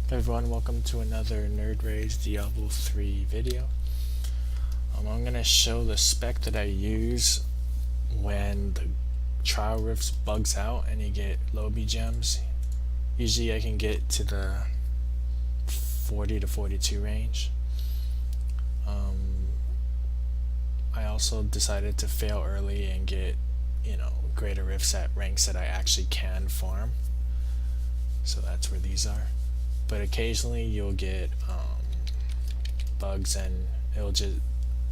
Hey everyone, welcome to another Nerdrrage Diablo 3 video. I'm going to show the spec that I use when the Trial Rifts bugs out and you get Lobby gems. Usually I can get to the 40 to 42 range. I also decided to fail early and get, greater rifts at ranks that I actually can farm. So that's where these are. But occasionally you'll get bugs and it'll just,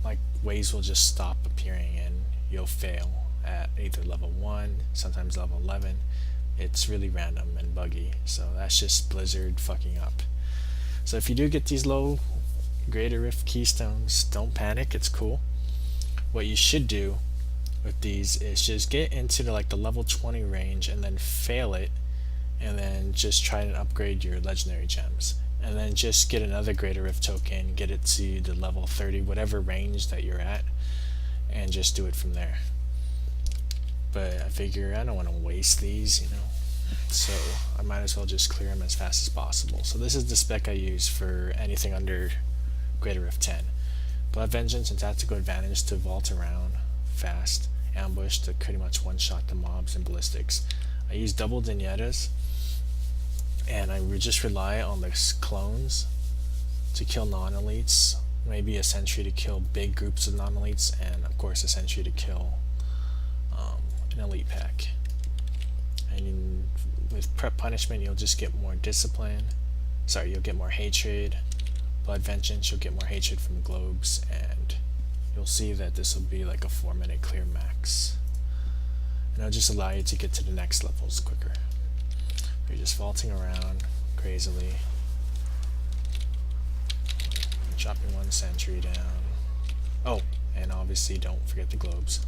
like, waves will just stop appearing and you'll fail at either level 1, sometimes level 11. It's really random and buggy, so that's just Blizzard fucking up. So if you do get these low Greater Rift Keystones, don't panic, it's cool. What you should do with these is just get into the level 20 range and then fail it, and then just try and upgrade your legendary gems, and then just get another Greater Rift token, get it to the level 30, whatever range that you're at, and just do it from there. But I figure I don't want to waste these, so I might as well just clear them as fast as possible. So this is the spec I use for anything under Greater Rift 10. Blood Vengeance and Tactical Advantage to vault around fast, Ambush to pretty much one-shot the mobs, and Ballistics. I use double Deathshadowz, and I just rely on the clones to kill non-elites, maybe a sentry to kill big groups of non-elites, and of course a sentry to kill an elite pack. And with prep punishment you'll just get more discipline, you'll get more hatred. Blood Vengeance, you'll get more hatred from globes, and you'll see that this will be like a 4-minute clear max. And it'll just allow you to get to the next levels quicker. You're just vaulting around crazily, chopping one sentry down. Oh, and obviously don't forget the globes.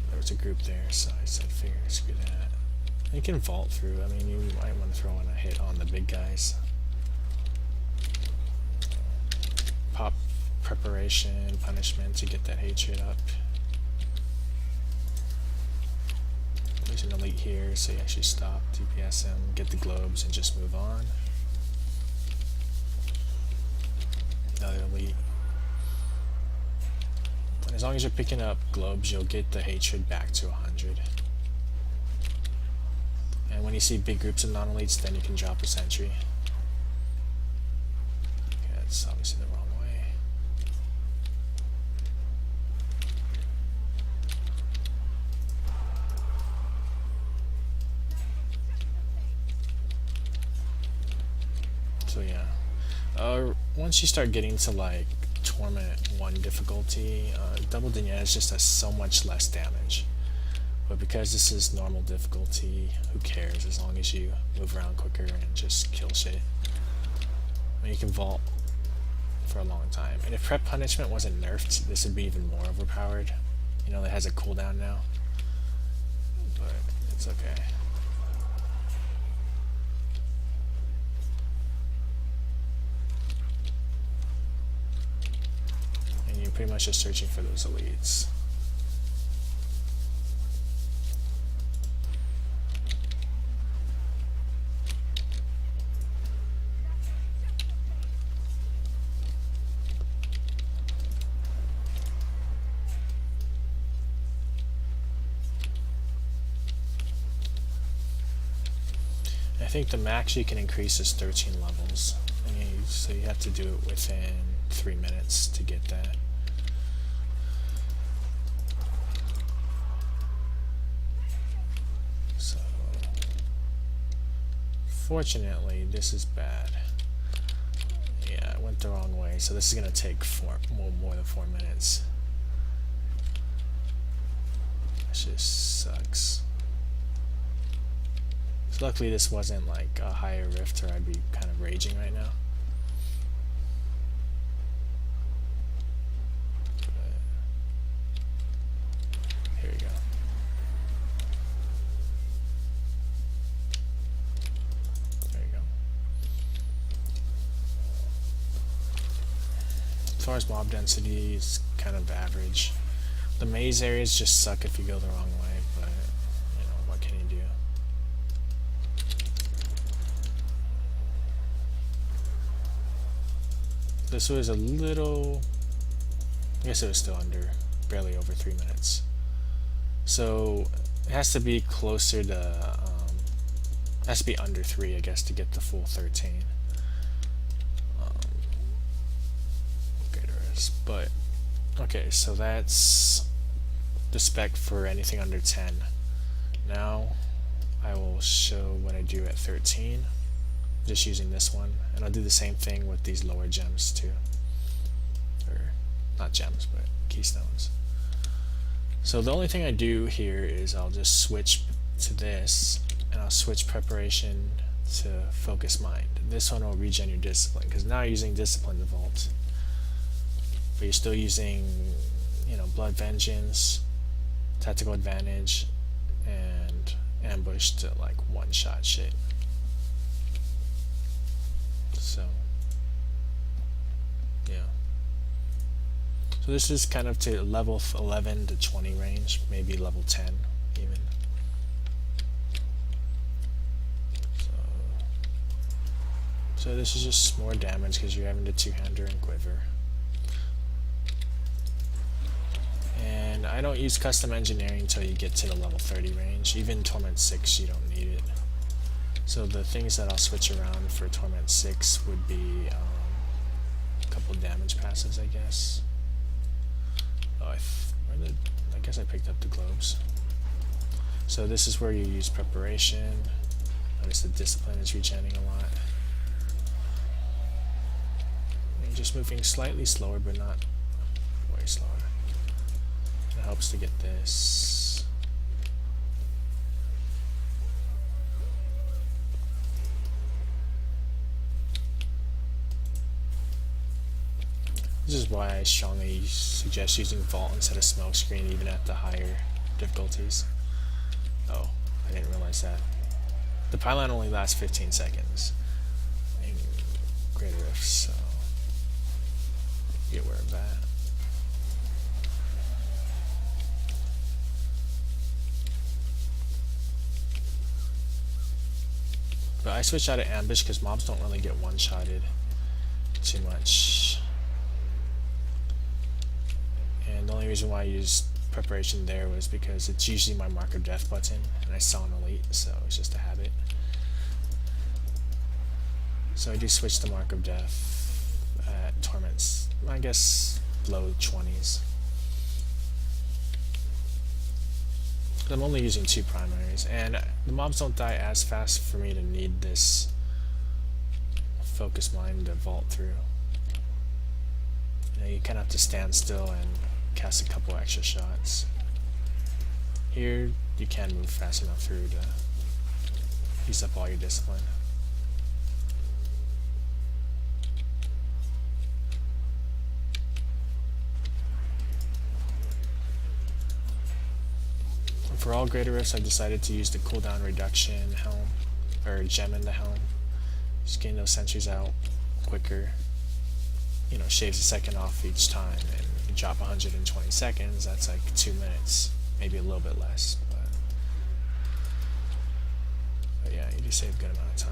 There was a group there, so I said, screw that. You can vault through. I mean, you might want to throw in a hit on the big guys. Pop preparation, punishment to get that hatred up. There's an elite here, so you actually stop, DPS him, get the globes, and just move on. Another elite. And as long as you're picking up globes, you'll get the hatred back to 100. And when you see big groups of non-elites, then you can drop a sentry. Okay, that's obviously the wrong way. So yeah, once you start getting to like Torment 1 difficulty, double Deathshadowz just does so much less damage. But because this is normal difficulty, who cares, as long as you move around quicker and just kill shit. I mean, you can vault for a long time. And if prep punishment wasn't nerfed, this would be even more overpowered. It has a cooldown now. But it's okay. And you're pretty much just searching for those elites. I think the max you can increase is 13 levels, so you have to do it within 3 minutes to get that. So, fortunately, this is bad. Yeah, it went the wrong way, so this is going to take more than 4 minutes. That just sucks. So luckily this wasn't like a higher rift, or I'd be kind of raging right now. But here we go. There you go. As far as mob density, it's kind of average. The maze areas just suck if you go the wrong way, but what can you do? this was a little, I guess it was still under, barely over 3 minutes. So it has to be closer to, it has to be under 3, I guess, to get the full 13. But okay, so that's the spec for anything under 10. Now I will show what I do at 13, just using this one, and I'll do the same thing with these lower gems too, or not gems but keystones. So the only thing I do here is I'll just switch to this, and I'll switch preparation to focus mind. This one will regen your discipline, because now you're using discipline to vault, but you're still using, you know, blood vengeance, tactical advantage, and ambush to like one-shot shit. So yeah. So this is kind of to level 11 to 20 range, maybe level 10 even. So this is just more damage because you're having the two-hander and quiver. And I don't use custom engineering until you get to the level 30 range. Even Torment 6 you don't need it. So the things that I'll switch around for Torment 6 would be a couple damage passes, I guess. Oh, I guess I picked up the globes. So this is where you use preparation. Notice the discipline is regenerating a lot. And just moving slightly slower, but not way slower. It helps to get this. This is why I strongly suggest using Vault instead of Smokescreen even at the higher difficulties. Oh, I didn't realize that. The pylon only lasts 15 seconds. And greater rifts, so be aware of that. But I switched out of ambush because mobs don't really get one-shotted too much. And the only reason why I used preparation there was because it's usually my mark of death button, and I saw an elite, so it's just a habit. So I do switch to mark of death at torments, I guess low 20s. I'm only using 2 primaries, and the mobs don't die as fast for me to need this focus mind to vault through. You know, you kind of have to stand still and cast a couple extra shots. Here, you can move fast enough through to use up all your discipline. For all greater rifts, I've decided to use the cooldown reduction helm, or gem in the helm. Just getting those sentries out quicker. You know, shaves a second off each time, and you drop 120 seconds, that's like 2 minutes, maybe a little bit less. But yeah, you do save a good amount of time.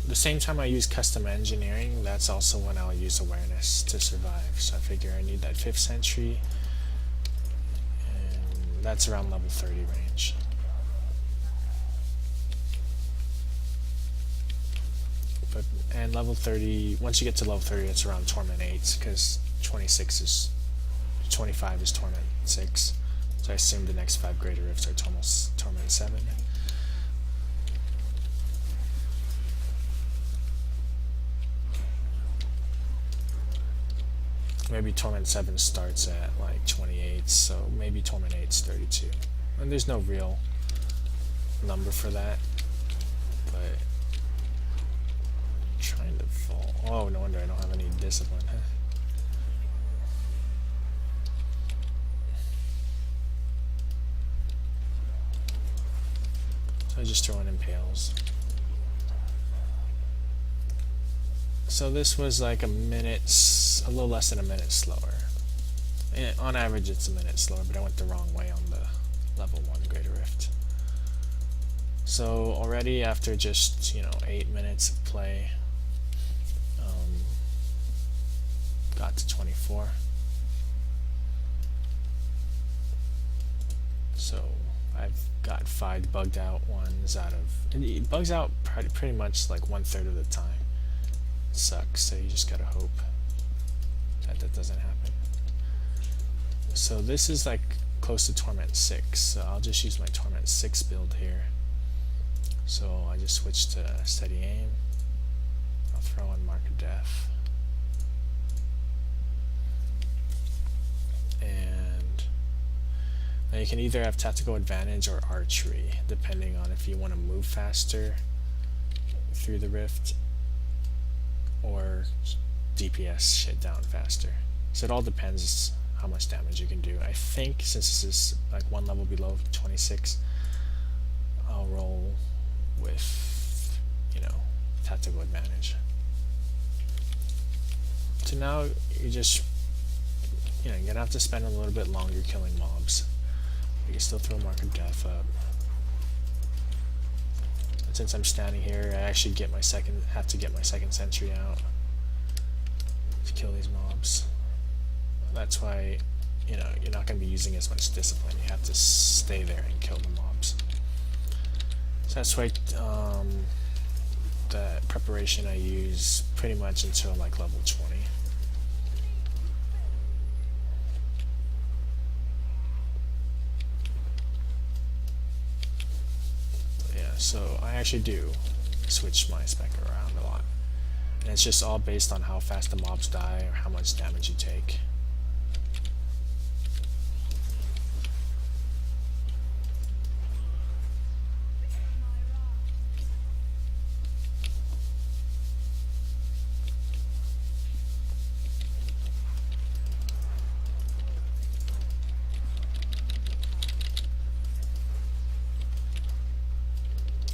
The same time I use custom engineering, that's also when I'll use awareness to survive. So I figure I need that 5th sentry, and that's around level 30 range. And level 30, once you get to level 30, it's around Torment 8, because 25 is Torment 6. So I assume the next 5 greater rifts are Torment 7. Maybe Torment 7 starts at like 28, so maybe Torment 8's 32. And there's no real number for that, but I'm trying to vault. Oh, no wonder I don't have any discipline. So So I just throw in impales. So this was like a little less than a minute slower. And on average it's a minute slower, but I went the wrong way on the level 1 Greater Rift. So already after just 8 minutes of play, got to 24. So I've got 5 bugged out ones out of, and it bugs out pretty much like 1/3 of the time. It sucks, so you just gotta hope that that doesn't happen. So this is like close to Torment 6, so I'll just use my Torment 6 build here. So I just switch to steady aim. I'll throw in Mark of Death. And now you can either have tactical advantage or archery, depending on if you want to move faster through the rift or DPS shit down faster. So it all depends how much damage you can do. I think since this is like 1 level below 26, I'll roll with tactical advantage. So now you just you're gonna have to spend a little bit longer killing mobs. You can still throw Mark of Death up. And since I'm standing here, I actually have to get my second sentry out to kill these mobs. That's why you're not going to be using as much discipline. You have to stay there and kill the mobs. So that's why the preparation I use pretty much until like level 20. Yeah, so I actually do switch my spec around a lot. And it's just all based on how fast the mobs die or how much damage you take.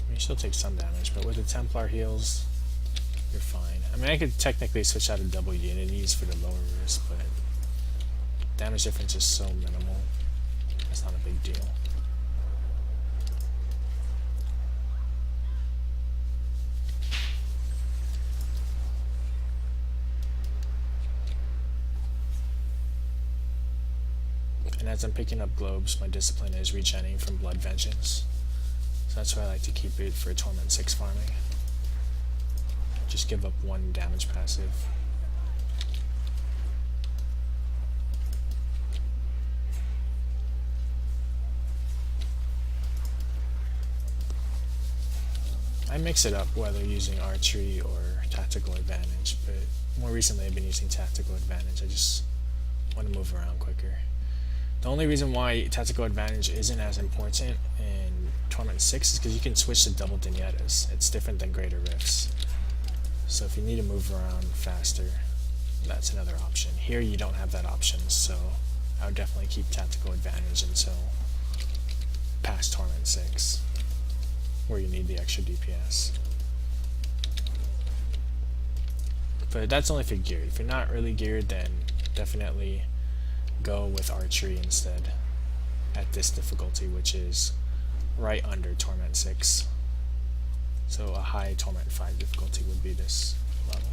You still take some damage, but with the Templar heals, you're fine. I mean, I could technically switch out of double unities for the lower risk, but damage difference is so minimal, that's not a big deal. And as I'm picking up globes, my discipline is regenerating from Blood Vengeance. So that's why I like to keep it for Torment 6 farming. Just give up 1 damage passive. I mix it up whether using archery or tactical advantage, but more recently I've been using tactical advantage. I just want to move around quicker. The only reason why tactical advantage isn't as important in Torment 6 is because you can switch to double Dignetas. It's different than Greater Rifts. So if you need to move around faster, that's another option. Here you don't have that option, so I would definitely keep tactical advantage until past Torment 6, where you need the extra DPS. But that's only if you're geared. If you're not really geared, then definitely go with archery instead at this difficulty, which is right under Torment 6. So a high Torment 5 difficulty would be this level.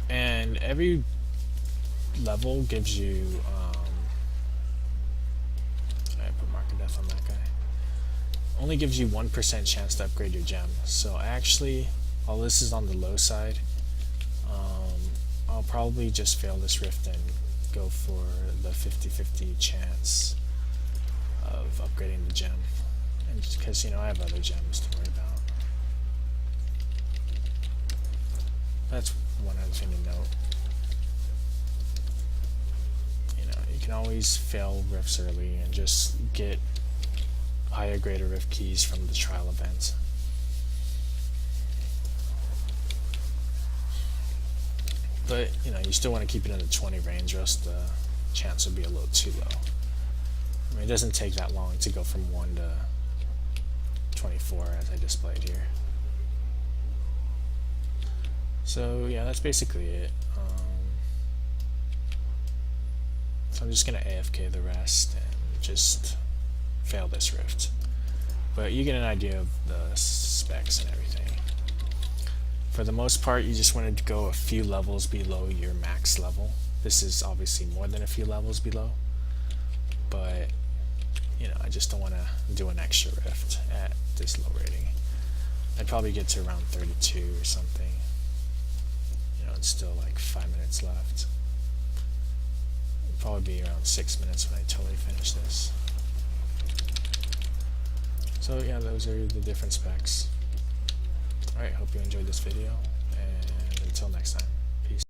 And every level gives you I put Mark of Death on that guy. Only gives you 1% chance to upgrade your gem. So actually, while this is on the low side, I'll probably just fail this rift and go for the 50-50 chance of upgrading the gem. And just because I have other gems to worry about. That's one other thing to note. You can always fail rifts early and just get higher greater rift keys from the trial event. But you know, you still want to keep it in the 20 range, or else the chance would be a little too low. I mean, it doesn't take that long to go from 1 to 24 as I displayed here. So yeah, that's basically it. So I'm just gonna AFK the rest and just fail this rift. But you get an idea of the specs and everything. For the most part, you just wanted to go a few levels below your max level. This is obviously more than a few levels below, but you know, I just don't want to do an extra rift at this low rating. I'd probably get to around 32 or something. You know, it's still like 5 minutes left. It'll probably be around 6 minutes when I totally finish this. So yeah, those are the different specs. Alright, hope you enjoyed this video, and